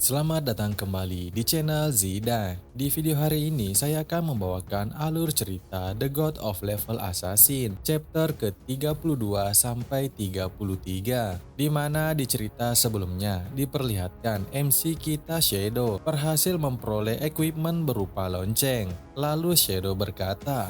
Selamat datang kembali di channel Zidan. Di video hari ini saya akan membawakan alur cerita The God of Level Assassin chapter ke-32 sampai 33, di mana di cerita sebelumnya diperlihatkan MC kita Shadow berhasil memperoleh equipment berupa lonceng. Lalu Shadow berkata,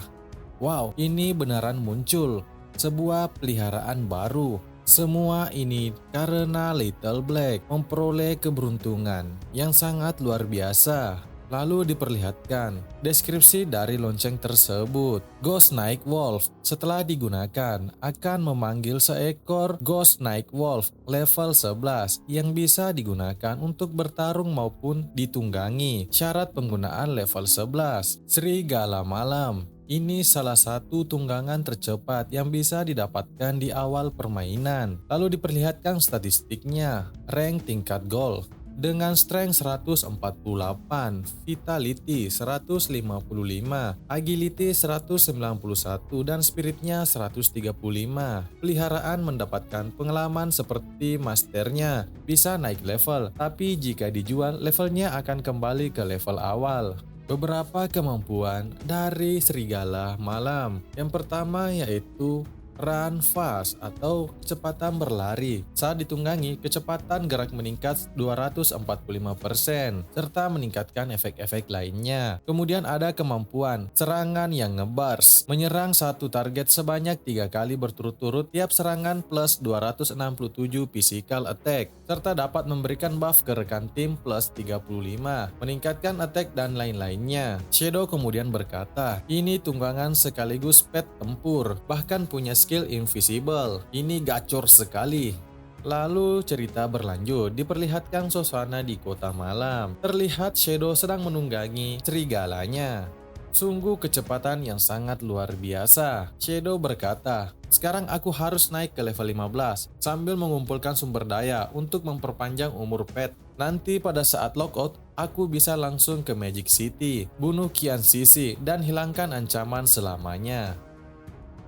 "Wow, ini beneran muncul sebuah peliharaan baru. Semua ini karena Little Black memperoleh keberuntungan yang sangat luar biasa." Lalu diperlihatkan deskripsi dari lonceng tersebut. Ghost Night Wolf setelah digunakan akan memanggil seekor Ghost Night Wolf level 11 yang bisa digunakan untuk bertarung maupun ditunggangi. Syarat penggunaan level 11, Serigala Malam. Ini salah satu tunggangan tercepat yang bisa didapatkan di awal permainan. Lalu diperlihatkan statistiknya, rank tingkat gold dengan strength 148, vitality 155, agility 191, dan spiritnya 135. Peliharaan mendapatkan pengalaman seperti masternya, bisa naik level, tapi jika dijual levelnya akan kembali ke level awal. Beberapa kemampuan dari Serigala Malam. Yang pertama yaitu Run Fast atau kecepatan berlari. Saat ditunggangi, kecepatan gerak meningkat 245% serta meningkatkan efek-efek lainnya. Kemudian ada kemampuan Serangan yang ngebars. Menyerang satu target sebanyak 3 kali berturut-turut, tiap serangan plus 267 physical attack, serta dapat memberikan buff ke rekan tim plus 35, meningkatkan attack dan lain-lainnya. Shadow kemudian berkata, "Ini tunggangan sekaligus pet tempur, bahkan punya skill invisible. Ini gacor sekali." Lalu cerita berlanjut, diperlihatkan suasana di kota malam. Terlihat Shadow sedang menunggangi serigalanya. Sungguh kecepatan yang sangat luar biasa. Shadow berkata, "Sekarang aku harus naik ke level 15 sambil mengumpulkan sumber daya untuk memperpanjang umur pet. Nanti pada saat lockout, aku bisa langsung ke Magic City, bunuh Qian Sisi, dan hilangkan ancaman selamanya."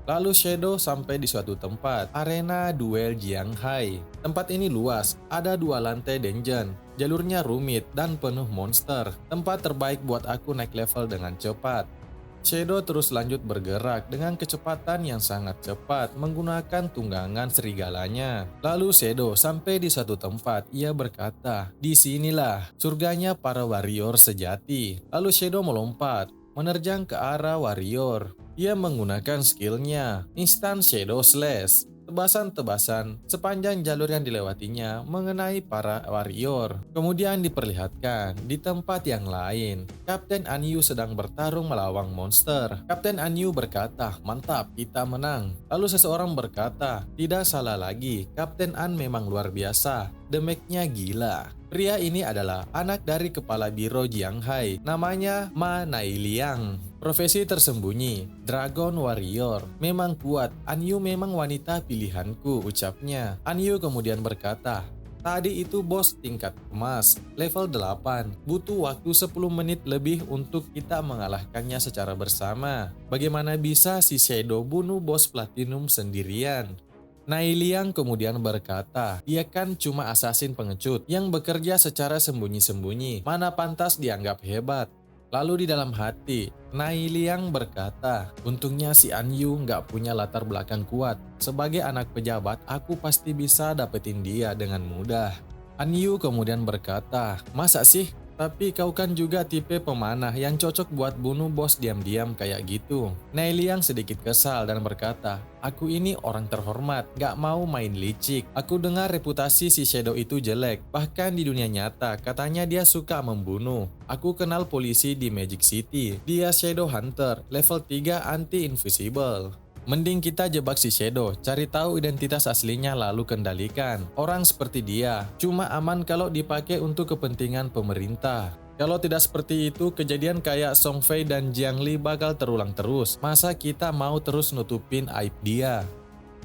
Lalu Shadow sampai di suatu tempat, arena duel Jianghai. Tempat ini luas, ada 2 lantai dungeon, jalurnya rumit dan penuh monster. Tempat terbaik buat aku naik level dengan cepat. Shadow terus lanjut bergerak dengan kecepatan yang sangat cepat menggunakan tunggangan serigalanya. Lalu Shadow sampai di suatu tempat, ia berkata, "Disinilah surganya para warrior sejati." Lalu Shadow melompat, menerjang ke arah warrior. Ia menggunakan skillnya, Instant Shadow Slash. Tebasan-tebasan sepanjang jalur yang dilewatinya mengenai para warrior. Kemudian diperlihatkan di tempat yang lain, Kapten Anyu sedang bertarung melawan monster. Kapten Anyu berkata, "Mantap, kita menang." Lalu seseorang berkata, "Tidak salah lagi, Kapten An memang luar biasa. Damage-nya gila." Pria ini adalah anak dari kepala biro Jianghai, namanya Ma Nailiang. Profesi tersembunyi, Dragon Warrior. Memang kuat, Anyu memang wanita pilihanku, ucapnya. Anyu kemudian berkata, "Tadi itu bos tingkat emas, level 8. Butuh waktu 10 menit lebih untuk kita mengalahkannya secara bersama. Bagaimana bisa si Shadow bunuh bos platinum sendirian?" Nailiang kemudian berkata, "Dia kan cuma assassin pengecut yang bekerja secara sembunyi-sembunyi. Mana pantas dianggap hebat." Lalu di dalam hati, Nailiang berkata, "Untungnya si Anyu nggak punya latar belakang kuat. Sebagai anak pejabat, aku pasti bisa dapetin dia dengan mudah." Anyu kemudian berkata, "Masa sih? Tapi kau kan juga tipe pemanah yang cocok buat bunuh bos diam-diam kayak gitu." Nailiang sedikit kesal dan berkata, "Aku ini orang terhormat, gak mau main licik. Aku dengar reputasi si Shadow itu jelek, bahkan di dunia nyata katanya dia suka membunuh. Aku kenal polisi di Magic City, dia Shadow Hunter, level 3 anti-invisible. Mending kita jebak si Shadow, cari tahu identitas aslinya lalu kendalikan. Orang seperti dia cuma aman kalau dipakai untuk kepentingan pemerintah. Kalau tidak seperti itu, kejadian kayak Song Fei dan Jiang Li bakal terulang terus. Masa kita mau terus nutupin aib dia?"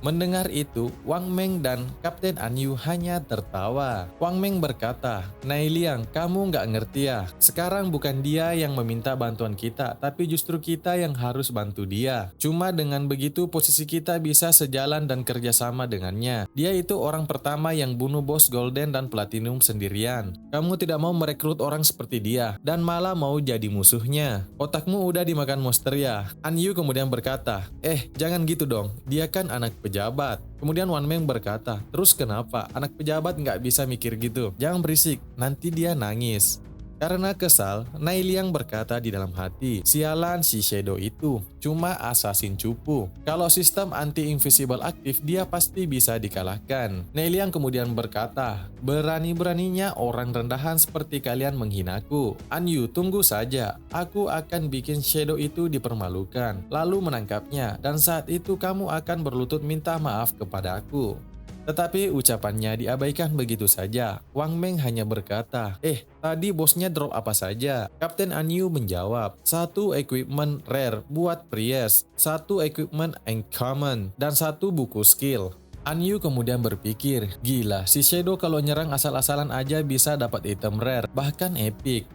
Mendengar itu, Wang Meng dan Kapten An Yu hanya tertawa. Wang Meng berkata, "Nai Liang, kamu nggak ngerti ya? Sekarang bukan dia yang meminta bantuan kita, tapi justru kita yang harus bantu dia. Cuma dengan begitu posisi kita bisa sejalan dan kerjasama dengannya. Dia itu orang pertama yang bunuh bos Golden dan Platinum sendirian. Kamu tidak mau merekrut orang seperti dia, dan malah mau jadi musuhnya. Otakmu udah dimakan monster ya?" An Yu kemudian berkata, jangan gitu dong, dia kan anak pejabat. Kemudian Wan Meng berkata, "Terus kenapa? Anak pejabat nggak bisa mikir gitu. Jangan berisik, nanti dia nangis." Karena kesal, Nai Liang berkata di dalam hati, "Sialan si Shadow itu, cuma assassin cupu. Kalau sistem anti-invisible aktif, dia pasti bisa dikalahkan." Nai Liang kemudian berkata, "Berani-beraninya orang rendahan seperti kalian menghinaku. An Yu, tunggu saja. Aku akan bikin Shadow itu dipermalukan, lalu menangkapnya, dan saat itu kamu akan berlutut minta maaf kepada aku." Tetapi ucapannya diabaikan begitu saja. Wang Meng hanya berkata, tadi bosnya drop apa saja?" Kapten An Yu menjawab, "Satu equipment rare buat Priest, satu equipment uncommon, dan satu buku skill." An Yu kemudian berpikir, gila, si Shadow kalau nyerang asal-asalan aja bisa dapat item rare, bahkan epic.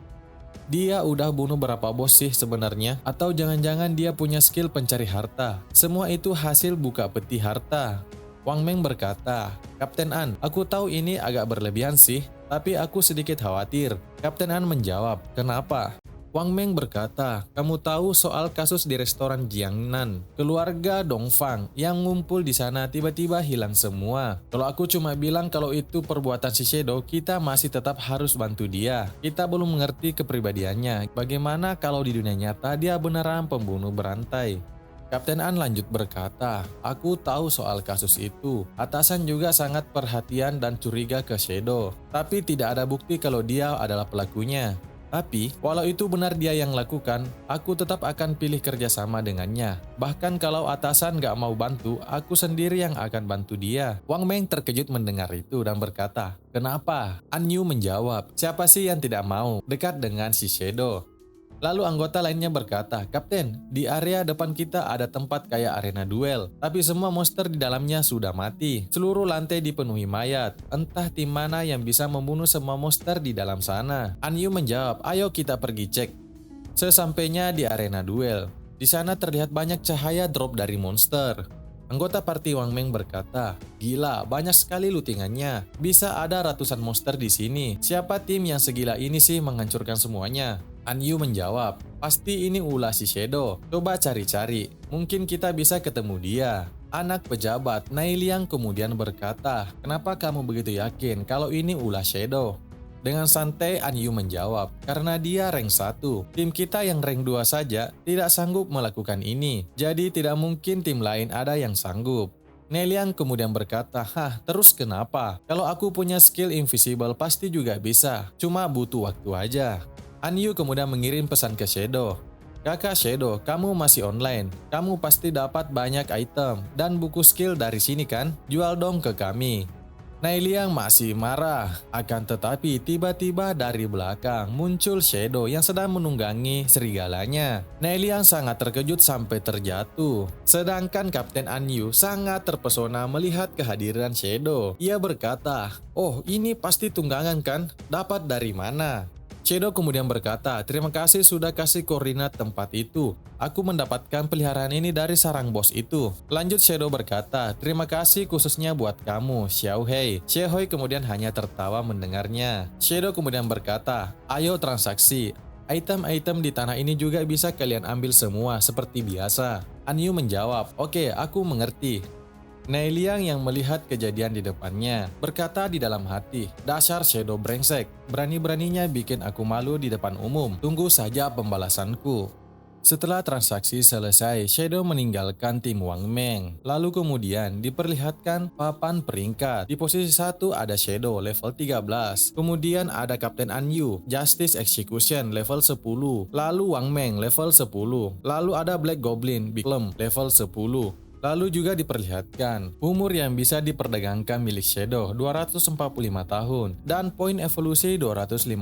Dia udah bunuh berapa bos sih sebenarnya? Atau jangan-jangan dia punya skill pencari harta? Semua itu hasil buka peti harta. Wang Meng berkata, "Kapten An, aku tahu ini agak berlebihan sih, tapi aku sedikit khawatir." Kapten An menjawab, "Kenapa?" Wang Meng berkata, "Kamu tahu soal kasus di restoran Jiangnan? Keluarga Dongfang yang ngumpul di sana tiba-tiba hilang semua. Kalau aku cuma bilang kalau itu perbuatan si Shadow, kita masih tetap harus bantu dia. Kita belum mengerti kepribadiannya. Bagaimana kalau di dunia nyata dia beneran pembunuh berantai?" Kapten An lanjut berkata, "Aku tahu soal kasus itu. Atasan juga sangat perhatian dan curiga ke Shadow. Tapi tidak ada bukti kalau dia adalah pelakunya. Tapi, walau itu benar dia yang lakukan, aku tetap akan pilih kerjasama dengannya. Bahkan kalau atasan gak mau bantu, aku sendiri yang akan bantu dia." Wang Meng terkejut mendengar itu dan berkata, "Kenapa?" An Yu menjawab, "Siapa sih yang tidak mau dekat dengan si Shadow?" Lalu anggota lainnya berkata, "Kapten, di area depan kita ada tempat kayak arena duel, tapi semua monster di dalamnya sudah mati. Seluruh lantai dipenuhi mayat. Entah tim mana yang bisa membunuh semua monster di dalam sana." An Yu menjawab, "Ayo kita pergi cek." Sesampainya di arena duel, di sana terlihat banyak cahaya drop dari monster. Anggota party Wang Meng berkata, "Gila, banyak sekali lootingannya. Bisa ada ratusan monster di sini. Siapa tim yang segila ini sih menghancurkan semuanya?" An Yu menjawab, "Pasti ini ulah si Shadow. Coba cari-cari, mungkin kita bisa ketemu dia." Anak pejabat Nai Liang kemudian berkata, "Kenapa kamu begitu yakin kalau ini ulah Shadow?" Dengan santai An Yu menjawab, "Karena dia rank 1. Tim kita yang rank 2 saja tidak sanggup melakukan ini. Jadi tidak mungkin tim lain ada yang sanggup." Nai Liang kemudian berkata, "Terus kenapa? Kalau aku punya skill invisible pasti juga bisa. Cuma butuh waktu aja." An Yu kemudian mengirim pesan ke Shadow, "Kakak Shadow, kamu masih online. Kamu pasti dapat banyak item dan buku skill dari sini kan? Jual dong ke kami." Nai Liang masih marah, akan tetapi tiba-tiba dari belakang muncul Shadow yang sedang menunggangi serigalanya. Nai Liang sangat terkejut sampai terjatuh. Sedangkan Kapten An Yu sangat terpesona melihat kehadiran Shadow. Ia berkata, "Oh, ini pasti tunggangan kan? Dapat dari mana?" Shadow kemudian berkata, "Terima kasih sudah kasih koordinat tempat itu. Aku mendapatkan peliharaan ini dari sarang bos itu." Lanjut Shadow berkata, "Terima kasih khususnya buat kamu, Xiao Hei." Xiao Hei kemudian hanya tertawa mendengarnya. Shadow kemudian berkata, "Ayo transaksi. Item-item di tanah ini juga bisa kalian ambil semua seperti biasa." An Yu menjawab, "Oke, aku mengerti." Nai Liang yang melihat kejadian di depannya berkata di dalam hati, "Dasar Shadow brengsek, berani-beraninya bikin aku malu di depan umum. Tunggu saja pembalasanku." Setelah transaksi selesai, Shadow meninggalkan tim Wang Meng. Lalu kemudian diperlihatkan papan peringkat. Di posisi 1 ada Shadow level 13. Kemudian ada Kapten An Yu, Justice Execution level 10. Lalu Wang Meng level 10. Lalu ada Black Goblin, Big Plum level 10. Lalu juga diperlihatkan umur yang bisa diperdagangkan milik Shadow 245 tahun dan poin evolusi 255.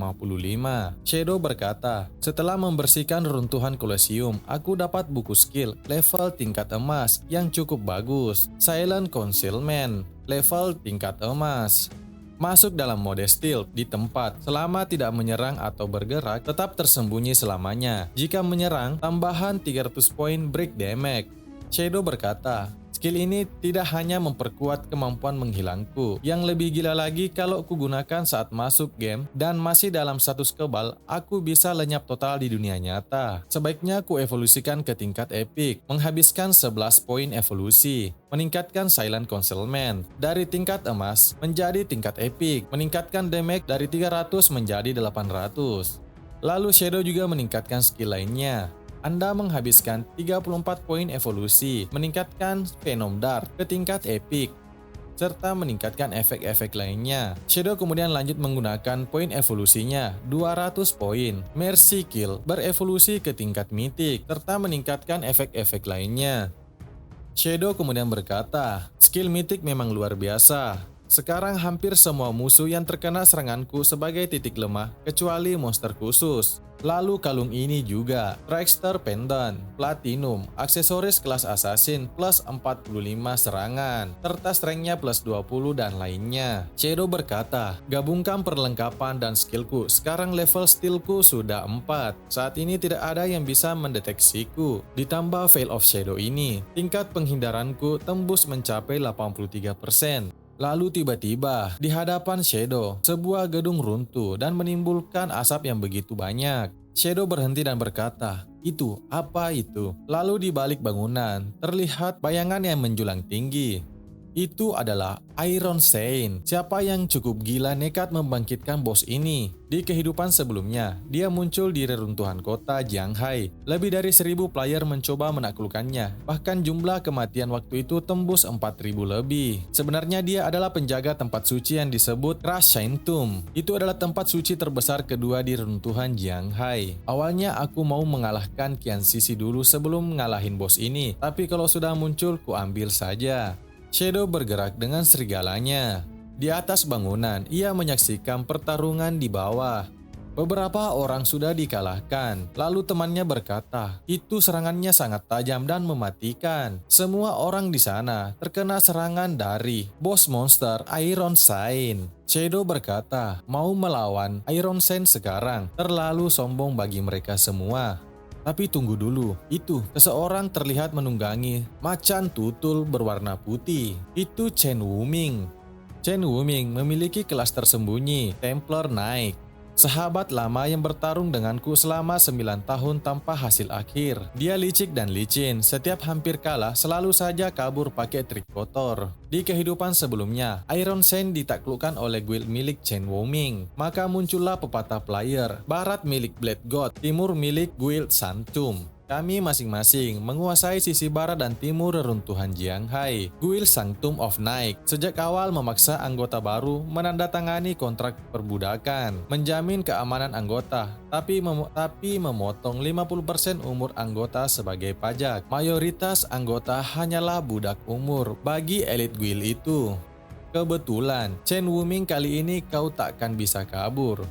Shadow berkata, setelah membersihkan reruntuhan Colosseum, aku dapat buku skill level tingkat emas yang cukup bagus. Silent Concealment, level tingkat emas. Masuk dalam mode stealth di tempat, selama tidak menyerang atau bergerak, tetap tersembunyi selamanya. Jika menyerang, tambahan 300 poin break damage. Shadow berkata, skill ini tidak hanya memperkuat kemampuan menghilangku, yang lebih gila lagi kalau kugunakan saat masuk game dan masih dalam status kebal, aku bisa lenyap total di dunia nyata. Sebaiknya ku evolusikan ke tingkat epic, menghabiskan 11 poin evolusi, meningkatkan silent concealment dari tingkat emas menjadi tingkat epic, meningkatkan damage dari 300 menjadi 800. Lalu Shadow juga meningkatkan skill lainnya. Anda menghabiskan 34 poin evolusi, meningkatkan Venom Dart ke tingkat epic, serta meningkatkan efek-efek lainnya. Shadow kemudian lanjut menggunakan poin evolusinya 200 poin, Mercy Kill berevolusi ke tingkat mythic, serta meningkatkan efek-efek lainnya. Shadow kemudian berkata, skill mythic memang luar biasa. Sekarang hampir semua musuh yang terkena seranganku sebagai titik lemah, kecuali monster khusus. Lalu kalung ini juga, Trickster Pendant, Platinum, aksesoris kelas Assassin plus 45 serangan, serta strength-nya plus 20 dan lainnya. Shadow berkata, gabungkan perlengkapan dan skillku, sekarang level stealthku sudah 4. Saat ini tidak ada yang bisa mendeteksiku. Ditambah Veil of Shadow ini, tingkat penghindaranku tembus mencapai 83%. Lalu tiba-tiba, di hadapan Shadow, sebuah gedung runtuh dan menimbulkan asap yang begitu banyak. Shadow berhenti dan berkata, "Itu, apa itu?" Lalu di balik bangunan, terlihat bayangan yang menjulang tinggi. Itu adalah Iron Saint. Siapa yang cukup gila nekat membangkitkan bos ini? Di kehidupan sebelumnya, dia muncul di reruntuhan kota Jianghai. Lebih dari 1000 player mencoba menaklukkannya. Bahkan jumlah kematian waktu itu tembus 4000 lebih. Sebenarnya dia adalah penjaga tempat suci yang disebut Crash Shrine Tomb. Itu adalah tempat suci terbesar kedua di reruntuhan Jianghai. Awalnya aku mau mengalahkan Qian Sisi dulu sebelum ngalahin bos ini. Tapi kalau sudah muncul, ku ambil saja. Shadow bergerak dengan serigalanya. Di atas bangunan, ia menyaksikan pertarungan di bawah. Beberapa orang sudah dikalahkan, lalu temannya berkata, itu serangannya sangat tajam dan mematikan. Semua orang di sana terkena serangan dari bos monster Iron Saint. Shadow berkata, mau melawan Iron Saint sekarang, terlalu sombong bagi mereka semua. Tapi tunggu dulu, itu seseorang terlihat menunggangi macan tutul berwarna putih. Itu Chen Wuming. Chen Wuming memiliki kelas tersembunyi, Templar Knight. Sahabat lama yang bertarung denganku selama 9 tahun tanpa hasil akhir. Dia licik dan licin, setiap hampir kalah selalu saja kabur pakai trik kotor. Di kehidupan sebelumnya, Iron Saint ditaklukkan oleh guild milik Chen Wuming. Maka muncullah pepatah player, barat milik Blade God, timur milik guild Sanctum. Kami masing-masing menguasai sisi barat dan timur reruntuhan Jianghai. Guild Sanctum of Night sejak awal memaksa anggota baru menandatangani kontrak perbudakan, menjamin keamanan anggota, tapi memotong 50% umur anggota sebagai pajak. Mayoritas anggota hanyalah budak umur bagi elit guild itu. Kebetulan, Chen Wuming kali ini kau takkan bisa kabur.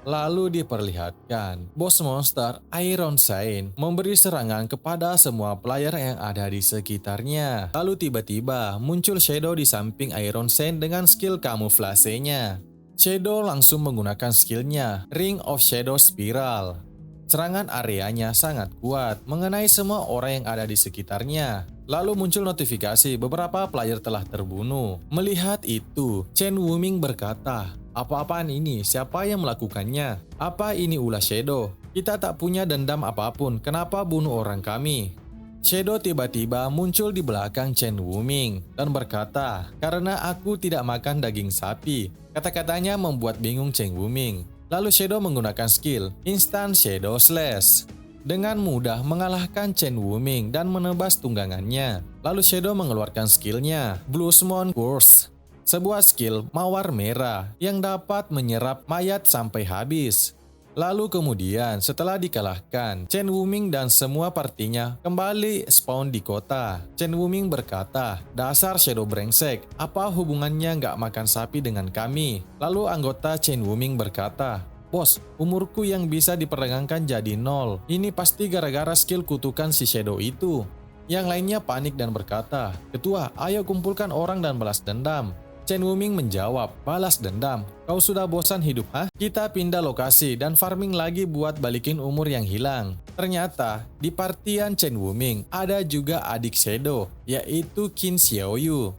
Lalu diperlihatkan, bos monster Iron Saint memberi serangan kepada semua player yang ada di sekitarnya. Lalu tiba-tiba muncul Shadow di samping Iron Saint dengan skill kamuflasenya. Shadow langsung menggunakan skillnya, Ring of Shadow Spiral. Serangan areanya sangat kuat, mengenai semua orang yang ada di sekitarnya. Lalu muncul notifikasi beberapa player telah terbunuh. Melihat itu, Chen Wuming berkata, apa-apaan ini? Siapa yang melakukannya? Apa ini ulah Shadow? Kita tak punya dendam apapun, kenapa bunuh orang kami? Shadow tiba-tiba muncul di belakang Chen Wuming dan berkata, karena aku tidak makan daging sapi. Kata-katanya membuat bingung Chen Wuming. Lalu Shadow menggunakan skill Instant Shadow Slash. Dengan mudah mengalahkan Chen Wuming dan menebas tunggangannya. Lalu Shadow mengeluarkan skillnya, Bloodmoon Curse. Sebuah skill mawar merah yang dapat menyerap mayat sampai habis. Lalu kemudian setelah dikalahkan, Chen Wuming dan semua partinya kembali spawn di kota. Chen Wuming berkata, "Dasar Shadow brengsek, apa hubungannya nggak makan sapi dengan kami?" Lalu anggota Chen Wuming berkata, "Bos, umurku yang bisa diperdagangkan jadi nol. Ini pasti gara-gara skill kutukan si Shadow itu." Yang lainnya panik dan berkata, "Ketua, ayo kumpulkan orang dan balas dendam." Chen Wuming menjawab, "Balas dendam? Kau sudah bosan hidup, hah? Kita pindah lokasi dan farming lagi buat balikin umur yang hilang." Ternyata, di partian Chen Wuming ada juga adik Shadow, yaitu Qin Xiaoyu.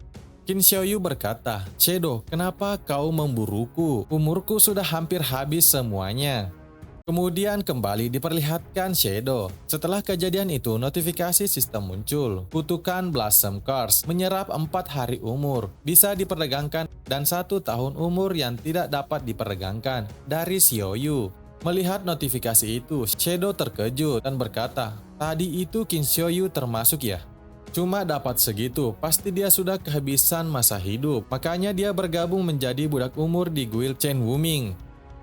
Qin Xiaoyu berkata, "Shadow, kenapa kau memburuku? Umurku sudah hampir habis semuanya." Kemudian kembali diperlihatkan Shadow. Setelah kejadian itu, notifikasi sistem muncul. Kutukan Blossom Curse menyerap 4 hari umur, bisa diperdagangkan, dan 1 tahun umur yang tidak dapat diperdagangkan dari Xiaoyu. Melihat notifikasi itu, Shadow terkejut dan berkata, "Tadi itu Qin Xiaoyu termasuk ya? Cuma dapat segitu, pasti dia sudah kehabisan masa hidup. Makanya dia bergabung menjadi budak umur di guild Chen Wuming.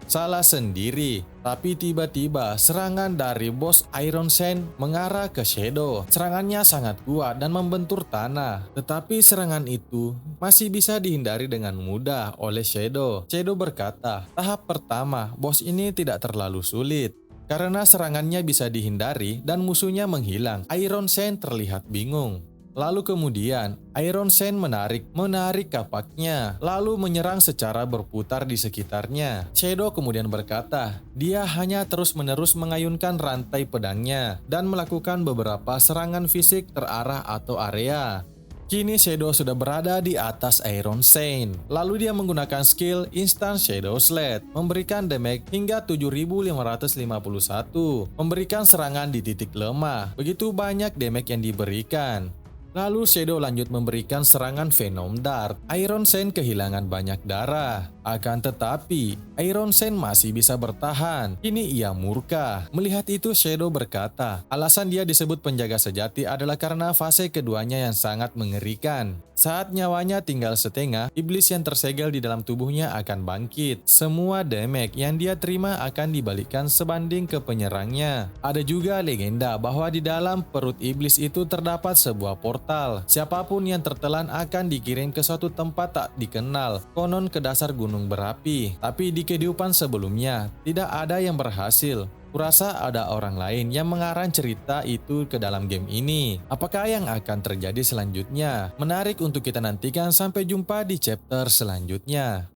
Salah sendiri." Tapi tiba-tiba serangan dari bos Iron Sen mengarah ke Shadow. Serangannya sangat kuat dan membentur tanah. Tetapi serangan itu masih bisa dihindari dengan mudah oleh Shadow. Shadow berkata, "Tahap pertama, bos ini tidak terlalu sulit. Karena serangannya bisa dihindari dan musuhnya menghilang." Iron Sen terlihat bingung. Lalu kemudian, Iron Sen menarik kapaknya, lalu menyerang secara berputar di sekitarnya. Shadow kemudian berkata, dia hanya terus-menerus mengayunkan rantai pedangnya dan melakukan beberapa serangan fisik terarah atau area. Kini Shadow sudah berada di atas Iron Sen. Lalu dia menggunakan skill Instant Shadow Slate, memberikan damage hingga 7551, memberikan serangan di titik lemah. Begitu banyak damage yang diberikan. Lalu Shadow lanjut memberikan serangan Venom Dart. Iron Sen kehilangan banyak darah. Akan tetapi, Iron Sen masih bisa bertahan. Kini ia murka. Melihat itu, Shadow berkata, alasan dia disebut penjaga sejati adalah karena fase keduanya yang sangat mengerikan. Saat nyawanya tinggal setengah, iblis yang tersegel di dalam tubuhnya akan bangkit. Semua damage yang dia terima akan dibalikkan sebanding ke penyerangnya. Ada juga legenda bahwa di dalam perut iblis itu terdapat sebuah portal. Siapapun yang tertelan akan dikirim ke suatu tempat tak dikenal, konon ke dasar gunung berapi. Tapi di kehidupan sebelumnya, tidak ada yang berhasil. Kurasa ada orang lain yang mengarang cerita itu ke dalam game ini. Apakah yang akan terjadi selanjutnya? Menarik untuk kita nantikan. Sampai jumpa di chapter selanjutnya.